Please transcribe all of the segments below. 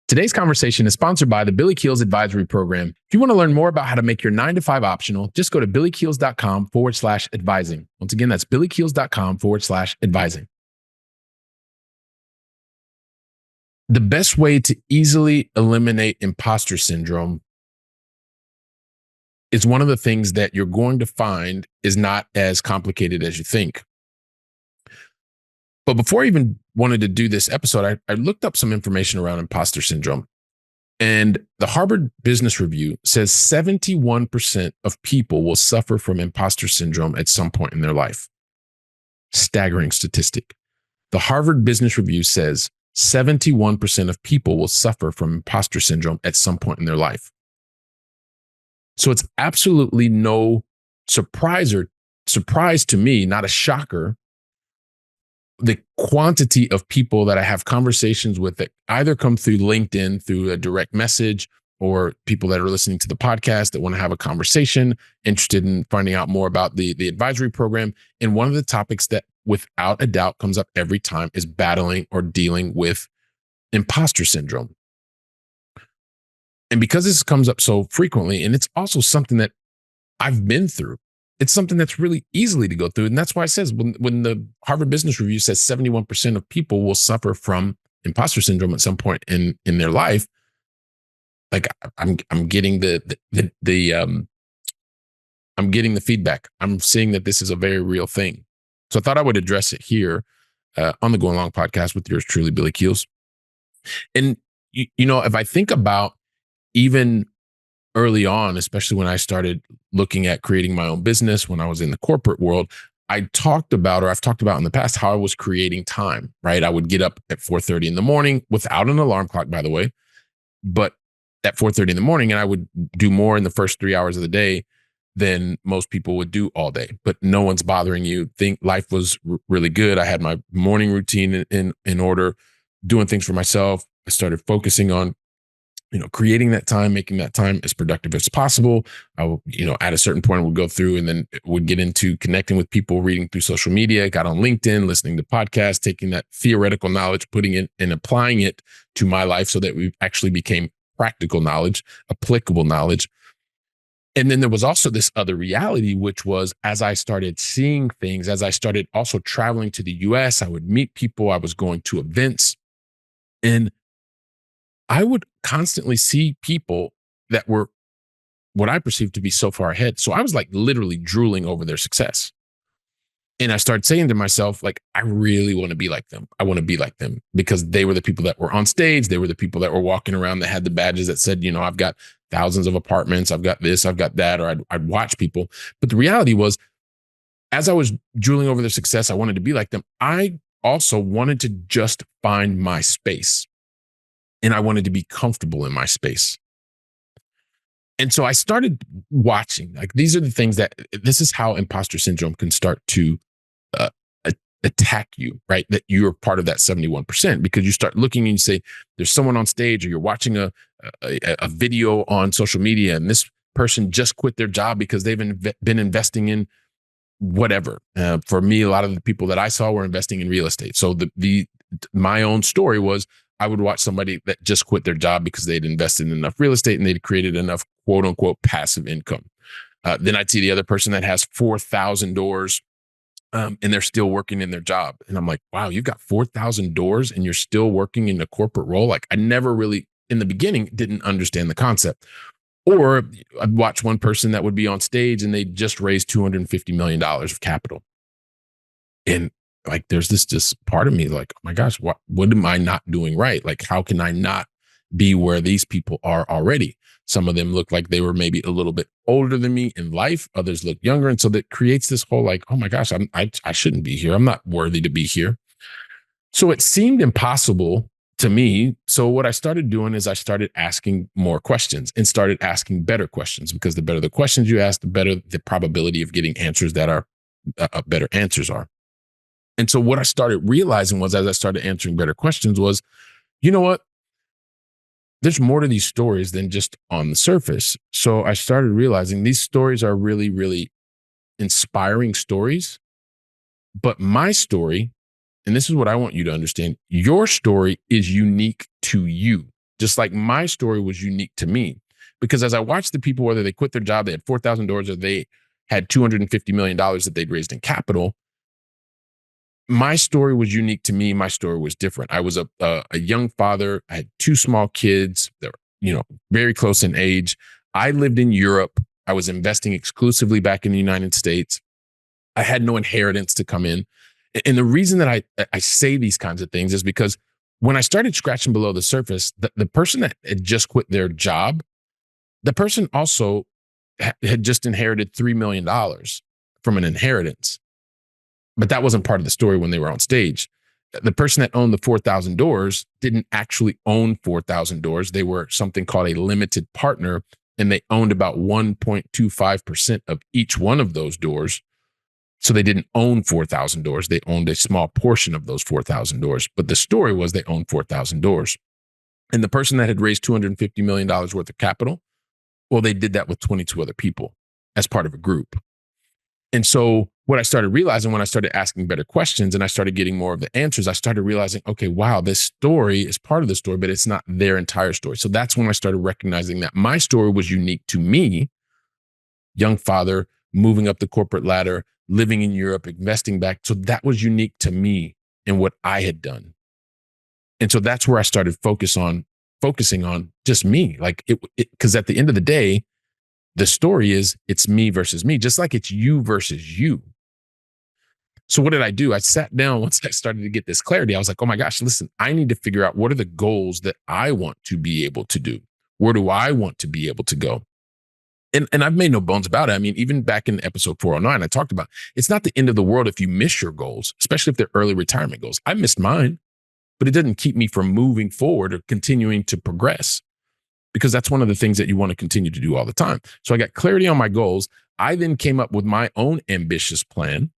Today's conversation is sponsored by the Billy Keels Advisory Program. If you want to learn more about how to make your 9-to-5 optional, just go to billykeels.com/advising. Once again, that's billykeels.com/advising. The best way to easily eliminate imposter syndrome is one of the things that you're going to find is not as complicated as you think. But before I even wanted to do this episode, I looked up some information around imposter syndrome. And the Harvard Business Review says 71% of people will suffer from imposter syndrome at some point in their life. Staggering statistic. The Harvard Business Review says 71% of people will suffer from imposter syndrome at some point in their life. So it's absolutely no surprise to me, not a shocker, the quantity of people that I have conversations with that either come through LinkedIn, through a direct message, or people that are listening to the podcast that want to have a conversation, interested in finding out more about the advisory program. And one of the topics that without a doubt comes up every time is battling or dealing with imposter syndrome. And because this comes up so frequently, and it's also something that I've been through, it's something that's really easily to go through. And that's why it says when the Harvard Business Review says 71% of people will suffer from imposter syndrome at some point in their life, like I'm getting I'm getting the feedback. I'm seeing that this is a very real thing. So I thought I would address it here on the Going Long podcast with yours truly, Billy Keels. And you know, if I think about even early on, especially when I started looking at creating my own business, when I was in the corporate world, I've talked about in the past how I was creating time, right? I would get up at 4:30 in the morning without an alarm clock, by the way, but at 4:30 in the morning, and I would do more in the first 3 hours of the day than most people would do all day, but no one's bothering you. Think life was really good. I had my morning routine in order, doing things for myself. I started focusing on creating that time, making that time as productive as possible. I will, at a certain point, I would go through and then would get into connecting with people, reading through social media, got on LinkedIn, listening to podcasts, taking that theoretical knowledge, putting it and applying it to my life so that we actually became practical knowledge, applicable knowledge. And then there was also this other reality, which was as I started seeing things, as I started also traveling to the US, I would meet people, I was going to events, and I would constantly see people that were what I perceived to be so far ahead. So I was like literally drooling over their success. And I started saying to myself, like, I really want to be like them. I want to be like them because they were the people that were on stage. They were the people that were walking around that had the badges that said, I've got thousands of apartments. I've got this, I've got that, or I'd watch people. But the reality was, as I was drooling over their success, I wanted to be like them. I also wanted to just find my space. And I wanted to be comfortable in my space. And so I started watching, like, these are the things this is how imposter syndrome can start to attack you, right? That you're part of that 71%, because you start looking and you say, there's someone on stage, or you're watching a video on social media, and this person just quit their job because they've been investing in whatever. For me, a lot of the people that I saw were investing in real estate. So my own story was, I would watch somebody that just quit their job because they'd invested in enough real estate and they'd created enough quote unquote passive income. Then I'd see the other person that has 4,000 doors and they're still working in their job. And I'm like, wow, you've got 4,000 doors and you're still working in a corporate role. Like, I never really, in the beginning, didn't understand the concept. Or I'd watch one person that would be on stage and they just raised $250 million of capital. And like, there's this part of me like, oh my gosh, what am I not doing right? Like, how can I not be where these people are already? Some of them look like they were maybe a little bit older than me in life. Others look younger. And so that creates this whole like, oh my gosh, I shouldn't be here. I'm not worthy to be here. So it seemed impossible to me. So what I started doing is I started asking more questions and started asking better questions, because the better the questions you ask, the better the probability of getting answers that are better answers are. And so what I started realizing was, as I started answering better questions, was, you know what? There's more to these stories than just on the surface. So I started realizing these stories are really, really inspiring stories. But my story, and this is what I want you to understand, your story is unique to you. just like my story was unique to me. Because as I watched the people, whether they quit their job, they had $4,000 or they had $250 million that they'd raised in capital, my story was unique to me. My story was different. I was a young father. I had two small kids that were, very close in age. I lived in Europe. I was investing exclusively back in the United States. I had no inheritance to come in. And the reason that I say these kinds of things is because when I started scratching below the surface, the person that had just quit their job, the person also had just inherited $3 million from an inheritance. But that wasn't part of the story when they were on stage. The person that owned the 4,000 doors didn't actually own 4,000 doors. They were something called a limited partner, and they owned about 1.25% of each one of those doors. So they didn't own 4,000 doors. They owned a small portion of those 4,000 doors. But the story was they owned 4,000 doors. And the person that had raised $250 million worth of capital, well, they did that with 22 other people as part of a group. And so what I started realizing when I started asking better questions and I started getting more of the answers, I started realizing, okay, wow, this story is part of the story, but it's not their entire story. So that's when I started recognizing that my story was unique to me, young father, moving up the corporate ladder, living in Europe, investing back. So that was unique to me and what I had done. And so that's where I started focusing on just me. Like because at the end of the day, the story is it's me versus me, just like it's you versus you. So what did I do? I sat down once I started to get this clarity. I was like, oh my gosh, listen, I need to figure out what are the goals that I want to be able to do? Where do I want to be able to go? And I've made no bones about it. I mean, even back in episode 409, I talked about it's not the end of the world if you miss your goals, especially if they're early retirement goals. I missed mine, but it didn't keep me from moving forward or continuing to progress, because that's one of the things that you want to continue to do all the time. So I got clarity on my goals. I then came up with my own ambitious plan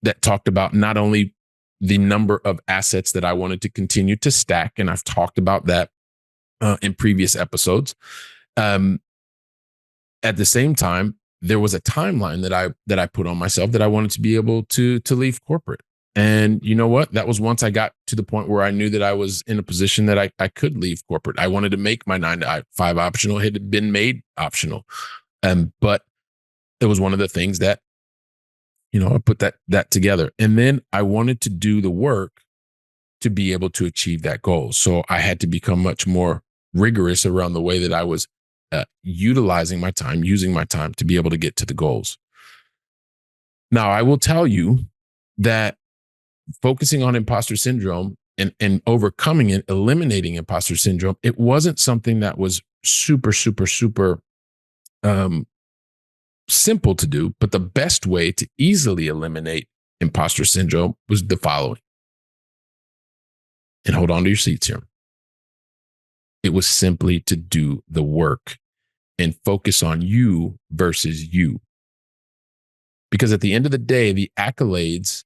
that talked about not only the number of assets that I wanted to continue to stack, and I've talked about that in previous episodes. At the same time, there was a timeline that I put on myself that I wanted to be able to leave corporate. And you know what? That was once I got to the point where I knew that I was in a position that I could leave corporate. I wanted to make my 9 to 5 optional. It had been made optional. But it was one of the things that, I put that together. And then I wanted to do the work to be able to achieve that goal. So I had to become much more rigorous around the way that I was utilizing my time, using my time to be able to get to the goals. Now, I will tell you that focusing on imposter syndrome and overcoming it, eliminating imposter syndrome, it wasn't something that was super, super, super simple to do. But the best way to easily eliminate imposter syndrome was the following. And hold on to your seats here. It was simply to do the work and focus on you versus you. Because at the end of the day, the accolades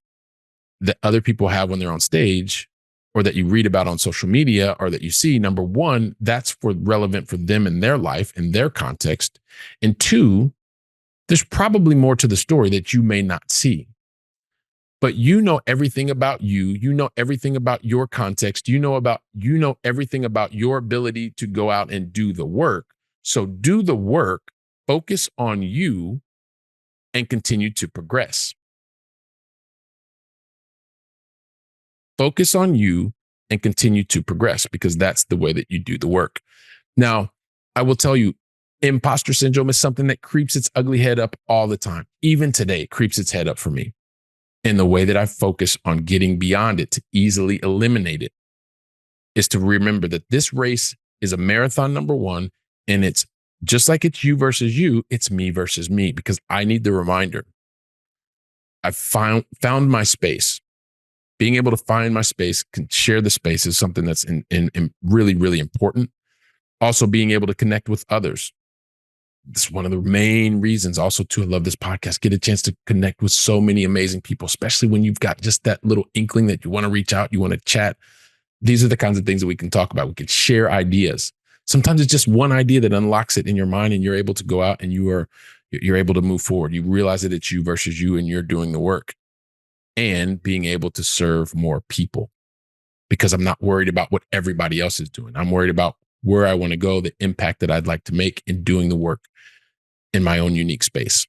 that other people have when they're on stage, or that you read about on social media, or that you see, number one, that's relevant for them in their life, in their context. And two, there's probably more to the story that you may not see. But you know everything about you. You know everything about your context. You know everything about your ability to go out and do the work. So do the work, focus on you, and continue to progress. Focus on you and continue to progress, because that's the way that you do the work. Now, I will tell you, imposter syndrome is something that creeps its ugly head up all the time. Even today, it creeps its head up for me. And the way that I focus on getting beyond it to easily eliminate it is to remember that this race is a marathon, number one, and it's just like it's you versus you, it's me versus me, because I need the reminder. I've found my space. Being able to find my space, can share the space is something that's in really, really important. Also, being able to connect with others. It's one of the main reasons also to love this podcast. Get a chance to connect with so many amazing people, especially when you've got just that little inkling that you want to reach out, you want to chat. These are the kinds of things that we can talk about. We can share ideas. Sometimes it's just one idea that unlocks it in your mind, and you're able to go out and you're able to move forward. You realize that it's you versus you, and you're doing the work and being able to serve more people. because I'm not worried about what everybody else is doing. I'm worried about where I want to go, the impact that I'd like to make in doing the work in my own unique space.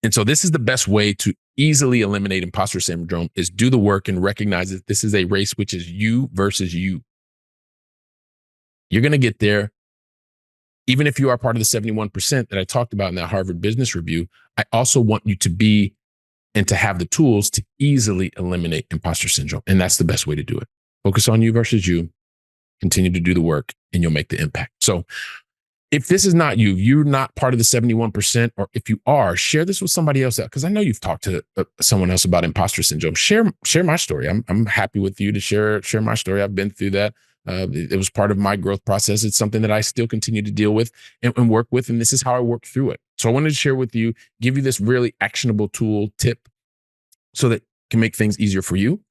And so this is the best way to easily eliminate imposter syndrome, is do the work and recognize that this is a race which is you versus you. You're going to get there. Even if you are part of the 71% that I talked about in that Harvard Business Review, I also want you to be and to have the tools to easily eliminate imposter syndrome. And that's the best way to do it. Focus on you versus you, continue to do the work, and you'll make the impact. So if this is not you, you're not part of the 71%, or if you are, share this with somebody else. Because I know you've talked to someone else about imposter syndrome. Share my story. I'm happy with you to share my story. I've been through that. It was part of my growth process. It's something that I still continue to deal with and work with. And this is how I work through it. So I wanted to share with you, give you this really actionable tool tip so that it can make things easier for you.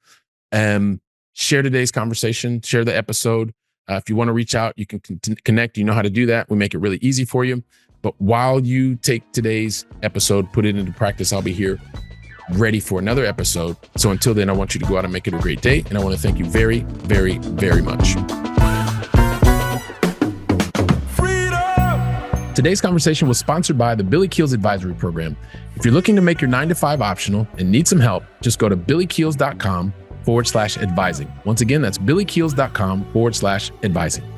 Share today's conversation, share the episode. If you want to reach out, you can connect. You know how to do that. We make it really easy for you. But while you take today's episode, put it into practice, I'll be here ready for another episode. So until then, I want you to go out and make it a great day. And I want to thank you very, very, very much. Freedom! Today's conversation was sponsored by the Billy Keels Advisory Program. If you're looking to make your 9-to-5 optional and need some help, just go to billykeels.com/advising. Once again, that's billykeels.com/advising.